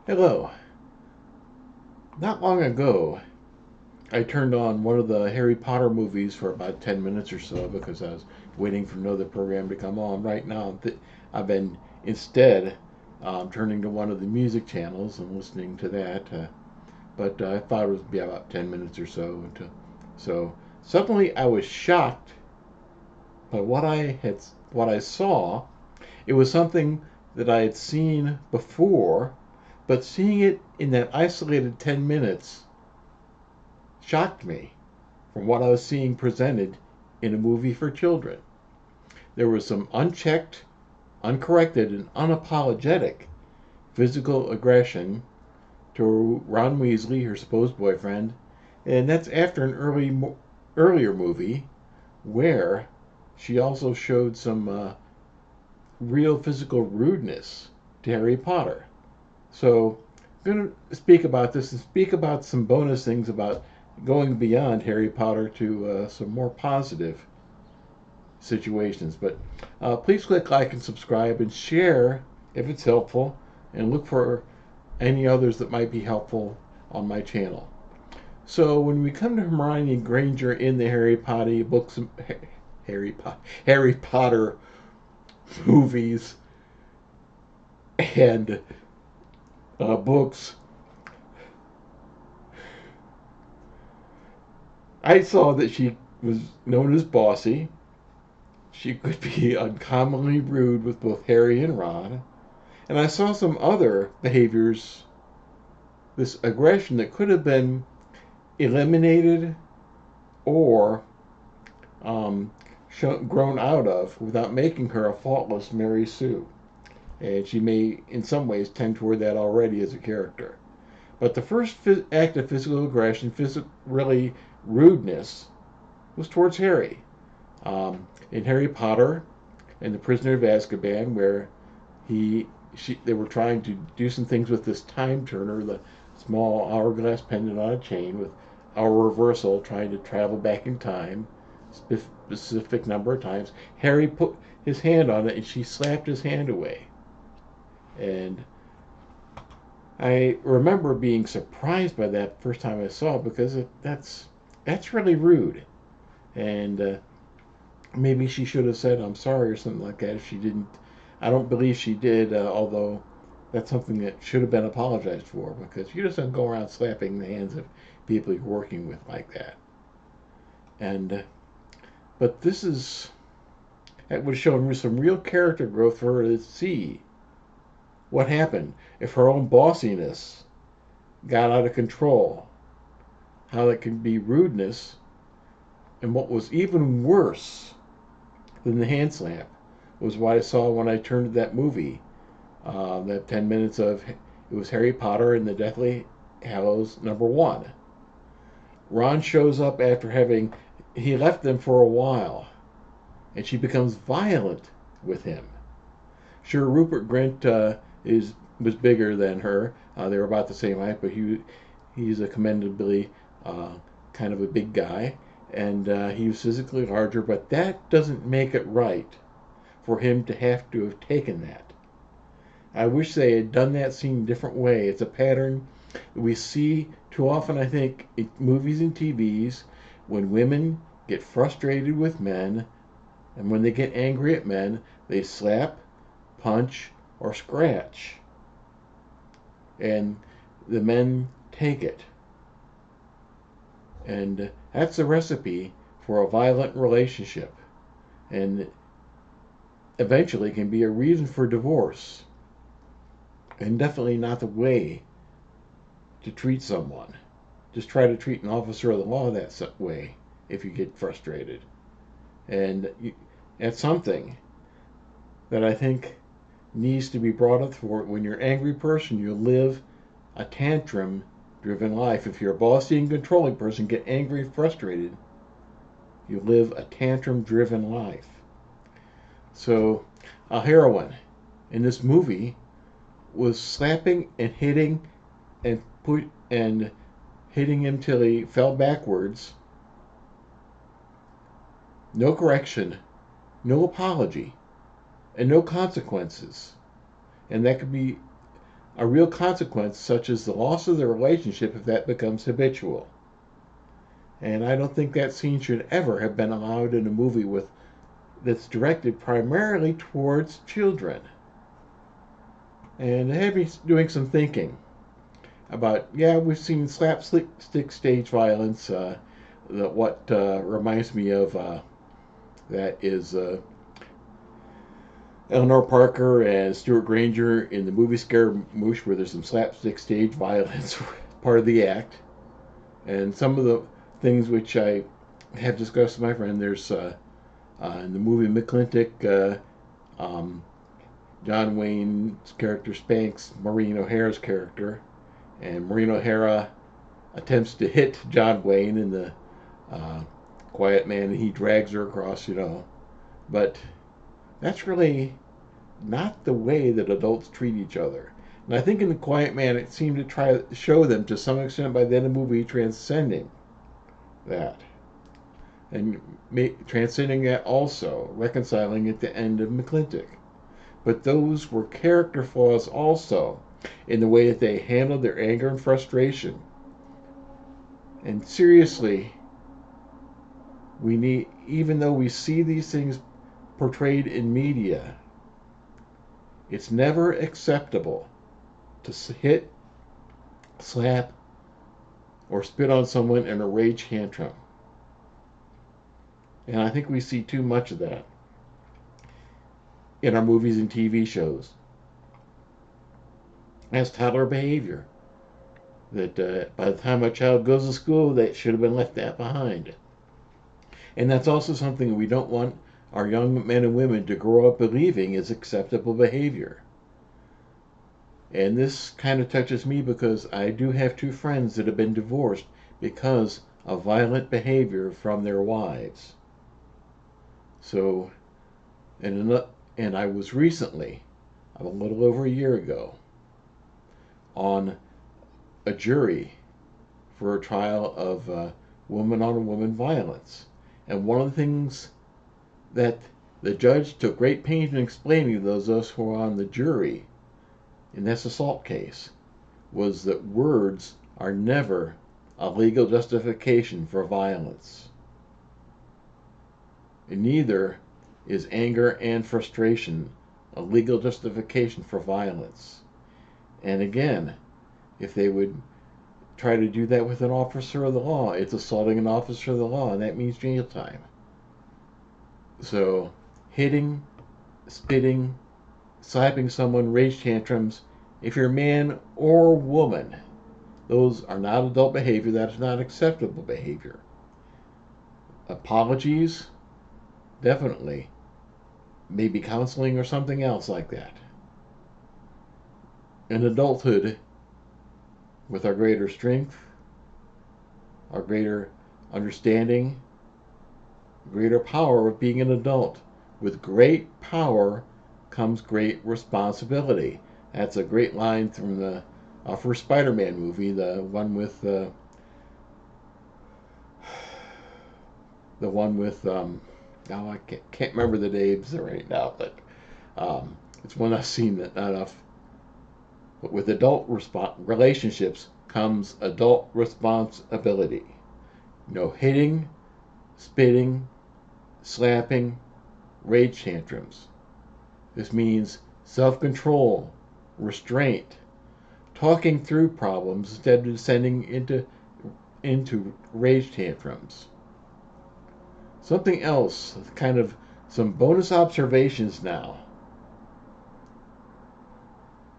Hello. Not long ago, I turned on one of the Harry Potter movies for about 10 minutes or so because I was waiting for another program to come on. Right now, I've been instead turning to one of the music channels and listening to that. But I thought it would be about 10 minutes or so. So suddenly I was shocked by what I saw. It was something that I had seen before, but seeing it in that isolated 10 minutes shocked me from what I was seeing presented in a movie for children. There was some unchecked, uncorrected, and unapologetic physical aggression to Ron Weasley, her supposed boyfriend, and that's after an earlier movie where she also showed some real physical rudeness to Harry Potter. So I'm going to speak about this and speak about some bonus things about going beyond Harry Potter to some more positive situations. But please click like and subscribe and share if it's helpful, and look for any others that might be helpful on my channel. So when we come to Hermione Granger in the Harry, Harry Potter movies and books, I saw that she was known as bossy. She could be uncommonly rude with both Harry and Ron. And I saw some other behaviors, this aggression that could have been eliminated or um, grown out of without making her a faultless Mary Sue. And she may, in some ways, tend toward that already as a character. But the first act of physical aggression, really rudeness, was towards Harry. In Harry Potter and the Prisoner of Azkaban, where they were trying to do some things with this time turner, the small hourglass pendant on a chain with hour reversal, trying to travel back in time, specific number of times. Harry put his hand on it, and she slapped his hand away. And I remember being surprised by that first time I saw it because that's really rude. And maybe she should have said I'm sorry or something like that if she didn't. I don't believe she did, although that's something that should have been apologized for because you just don't go around slapping the hands of people you're working with like that. And but this is it would have shown some real character growth for her to see what happened if her own bossiness got out of control, how it can be rudeness, and what was even worse than the hand slap was what I saw when I turned to that movie. That 10 minutes of it was Harry Potter and the Deathly Hallows #1. Ron shows up after having he left them for a while, and she becomes violent with him. Sure, Rupert Grint is was bigger than her. They were about the same height, but he's a commendably kind of a big guy, and he was physically larger. But that doesn't make it right for him to have to have taken that. I wish they had done that scene a different way. It's a pattern that we see too often, I think, in movies and TVs when women get frustrated with men, and when they get angry at men, they slap, punch, or scratch. And the men take it. And that's a recipe for a violent relationship. And eventually can be a reason for divorce. And definitely not the way to treat someone. Just try to treat an officer of the law that way if you get frustrated. And that's something that I think needs to be brought up for it. When you're an angry person, you live a tantrum driven life. If you're a bossy and controlling person, get angry, frustrated, you live a tantrum driven life. So, a heroine in this movie was slapping and hitting and hitting him till he fell backwards. No correction, no apology, and no consequences. And that could be a real consequence, such as the loss of the relationship if that becomes habitual. And I don't think that scene should ever have been allowed in a movie that's directed primarily towards children. And it had me doing some thinking about, yeah, we've seen slapstick stage violence. What reminds me of that is Eleanor Parker and Stuart Granger in the movie Scaramouche, where there's some slapstick stage violence part of the act. And some of the things which I have discussed with my friend, there's in the movie McClintock, John Wayne's character spanks Maureen O'Hara's character, and Maureen O'Hara attempts to hit John Wayne in the Quiet Man, and he drags her across, But that's really not the way that adults treat each other. And I think in The Quiet Man, it seemed to try to show them to some extent by then the movie transcending that. And transcending that also, reconciling at the end of McClintock. But those were character flaws also in the way that they handled their anger and frustration. And seriously, even though we see these things portrayed in media, it's never acceptable to hit, slap, or spit on someone in a rage tantrum. And I think we see too much of that in our movies and TV shows as toddler behavior. That by the time a child goes to school, they should have been left that behind. And that's also something we don't want our young men and women to grow up believing is acceptable behavior. And this kind of touches me because I do have two friends that have been divorced because of violent behavior from their wives. So, and I was recently, a little over a year ago, on a jury for a trial of woman-on-woman violence. And one of the things that the judge took great pains in explaining to those of us who were on the jury in this assault case was that words are never a legal justification for violence. And neither is anger and frustration a legal justification for violence. And again, if they would try to do that with an officer of the law, it's assaulting an officer of the law, and that means jail time. So, hitting, spitting, slapping someone, rage tantrums, if you're a man or woman, those are not adult behavior. That is not acceptable behavior. Apologies, definitely. Maybe counseling or something else like that. In adulthood, with our greater strength, our greater understanding, greater power of being an adult. With great power comes great responsibility. That's a great line from the first Spider-Man movie, the one with now I can't remember the names right now, but it's one I've seen that not enough. But with adult relationships comes adult responsibility. No hitting, spitting, slapping, rage tantrums. This means self-control, restraint, talking through problems instead of descending into rage tantrums. Something else, kind of some bonus observations now.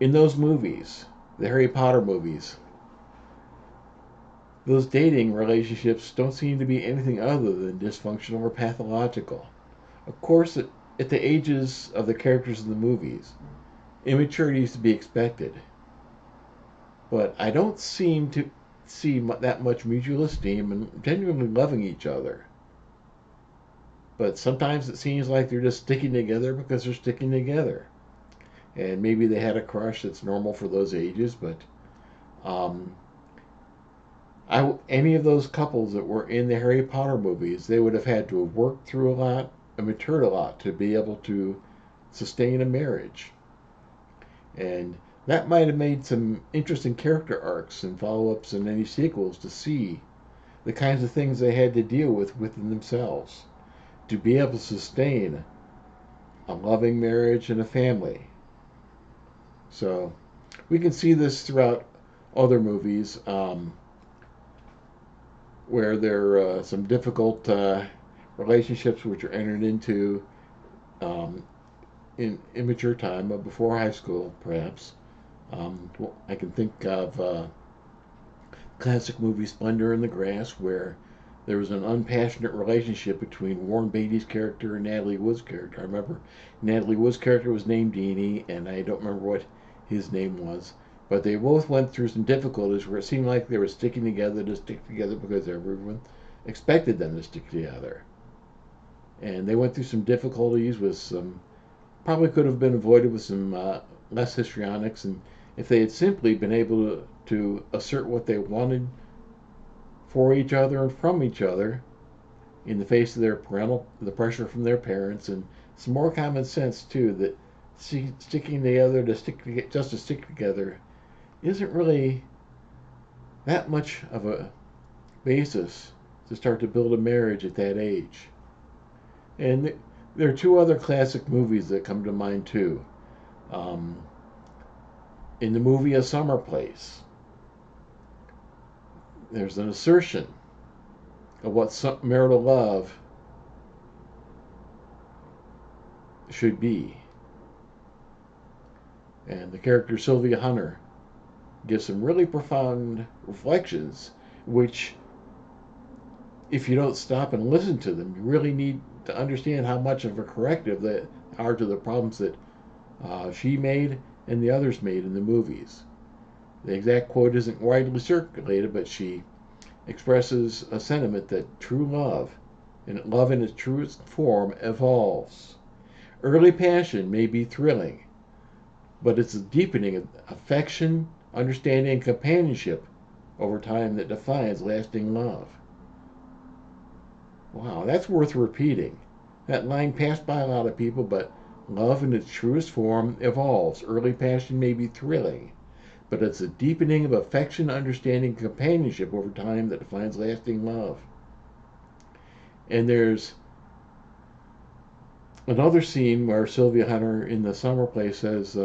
In those movies, the Harry Potter movies, those dating relationships don't seem to be anything other than dysfunctional or pathological. Of course, at the ages of the characters in the movies, immaturity is to be expected. But I don't seem to see that much mutual esteem and genuinely loving each other. But sometimes it seems like they're just sticking together because they're sticking together. And maybe they had a crush that's normal for those ages, but any of those couples that were in the Harry Potter movies, they would have had to have worked through a lot and matured a lot to be able to sustain a marriage. And That might have made some interesting character arcs and follow-ups in any sequels to see the kinds of things they had to deal with within themselves to be able to sustain a loving marriage and a family. So we can see this throughout other movies where there are some difficult relationships which are entered into um, in immature time, but before high school, perhaps. I can think of classic movie Splendor in the Grass, where there was an unpassionate relationship between Warren Beatty's character and Natalie Wood's character. I remember Natalie Wood's character was named Deanie, and I don't remember what his name was. But they both went through some difficulties where it seemed like they were sticking together to stick together because everyone expected them to stick together. And they went through some difficulties with some, probably could have been avoided with some less histrionics, and if they had simply been able to assert what they wanted for each other and from each other in the face of the pressure from their parents, and some more common sense too, that sticking together just to stick together isn't really that much of a basis to start to build a marriage at that age. And there are two other classic movies that come to mind too. Um, in the movie A Summer Place, there's an assertion of what marital love should be. And the character Sylvia Hunter gives some really profound reflections, which, if you don't stop and listen to them, you really need to understand how much of a corrective they are to the problems that she made and the others made in the movies. The exact quote isn't widely circulated, but she expresses a sentiment that true love, and love in its truest form, evolves. Early passion may be thrilling, but it's a deepening of affection, understanding, and companionship over time that defines lasting love. Wow, that's worth repeating. That line passed by a lot of people, but love in its truest form evolves. Early passion may be thrilling, but it's a deepening of affection, understanding, and companionship over time that defines lasting love. And there's another scene where Sylvia Hunter in The Summer Place says,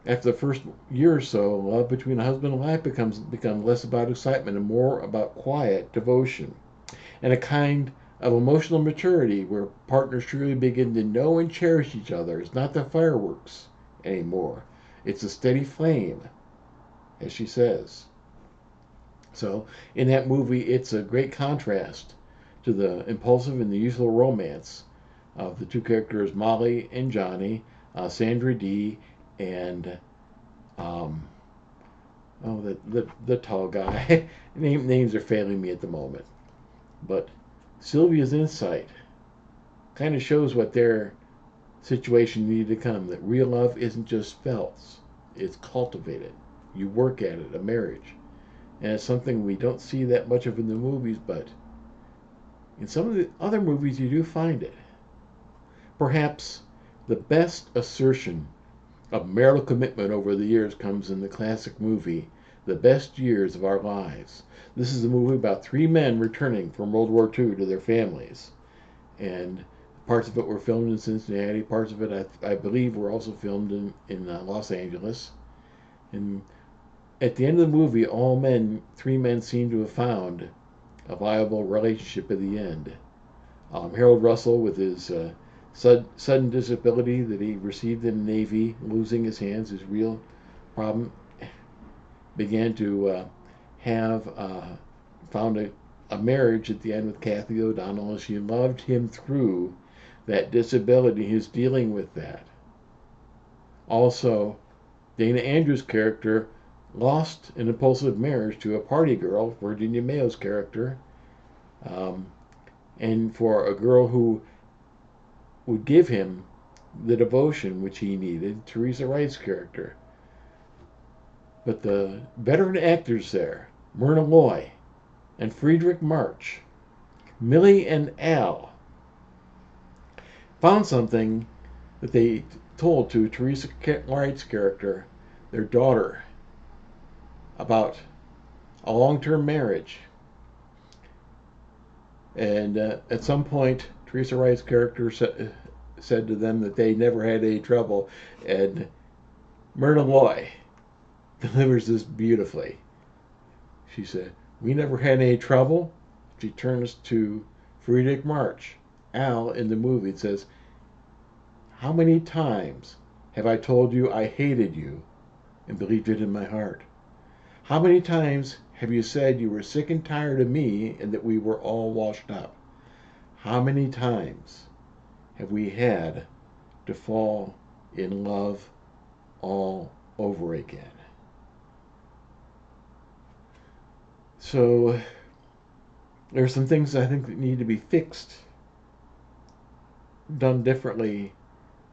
after the first year or so, love between a husband and wife becomes less about excitement and more about quiet devotion and a kind of emotional maturity where partners truly begin to know and cherish each other. It's not the fireworks anymore. It's a steady flame, as she says. So, in that movie, it's a great contrast to the impulsive and the usual romance of the two characters, Molly and Johnny, Sandra Dee, and um, the tall guy. Names are failing me at the moment, but Sylvia's insight kind of shows what their situation needed to come. That real love isn't just felt; it's cultivated. You work at it, a marriage, and it's something we don't see that much of in the movies, but in some of the other movies you do find it. Perhaps the best assertion of marital commitment over the years comes in the classic movie, The Best Years of Our Lives. This is a movie about three men returning from World War II to their families. And parts of it were filmed in Cincinnati, parts of it, I believe, were also filmed in Los Angeles. And at the end of the movie, three men seem to have found a viable relationship at the end. Harold Russell, with his sudden disability that he received in the Navy, losing his hands, his real problem, began to have found a marriage at the end with Kathy O'Donnell, and she loved him through that disability. He's dealing with that. Also, Dana Andrews' character lost an impulsive marriage to a party girl, Virginia Mayo's character, um, and for a girl who would give him the devotion which he needed, Teresa Wright's character. But the veteran actors there, Myrna Loy and Friedrich March, Millie and Al, found something that they told to Teresa Wright's character, their daughter, about a long-term marriage. And at some point, Teresa Wright's character said to them that they never had any trouble. And Myrna Loy delivers this beautifully. She said, "We never had any trouble." She turns to Friedrich March, Al in the movie, and says, "How many times have I told you I hated you and believed it in my heart? How many times have you said you were sick and tired of me and that we were all washed up? How many times have we had to fall in love all over again?" So there's some things I think that need to be fixed, done differently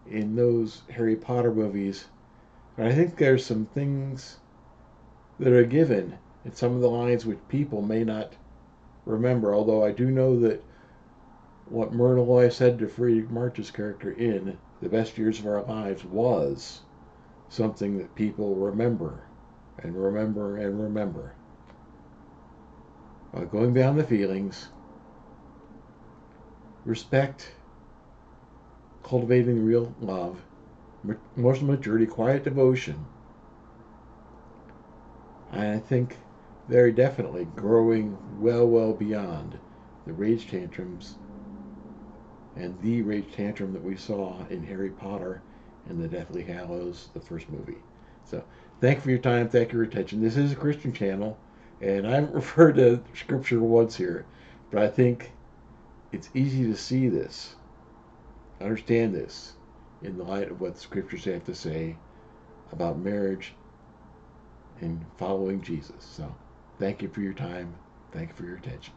in those Harry Potter movies. But I think there's some things that are given in some of the lines which people may not remember. Although I do know that what Myrna Loy said to Friedrich March's character in The Best Years of Our Lives was something that people remember and remember and remember. Going beyond the feelings, respect, cultivating real love, emotional maturity, quiet devotion. I think they're definitely growing well beyond the rage tantrums and the rage tantrum that we saw in Harry Potter and the Deathly Hallows, the first movie. So, thank you for your time. Thank you for your attention. This is a Christian channel, and I haven't referred to Scripture once here, but I think it's easy to see this, understand this, in the light of what the Scriptures have to say about marriage and following Jesus. So, thank you for your time. Thank you for your attention.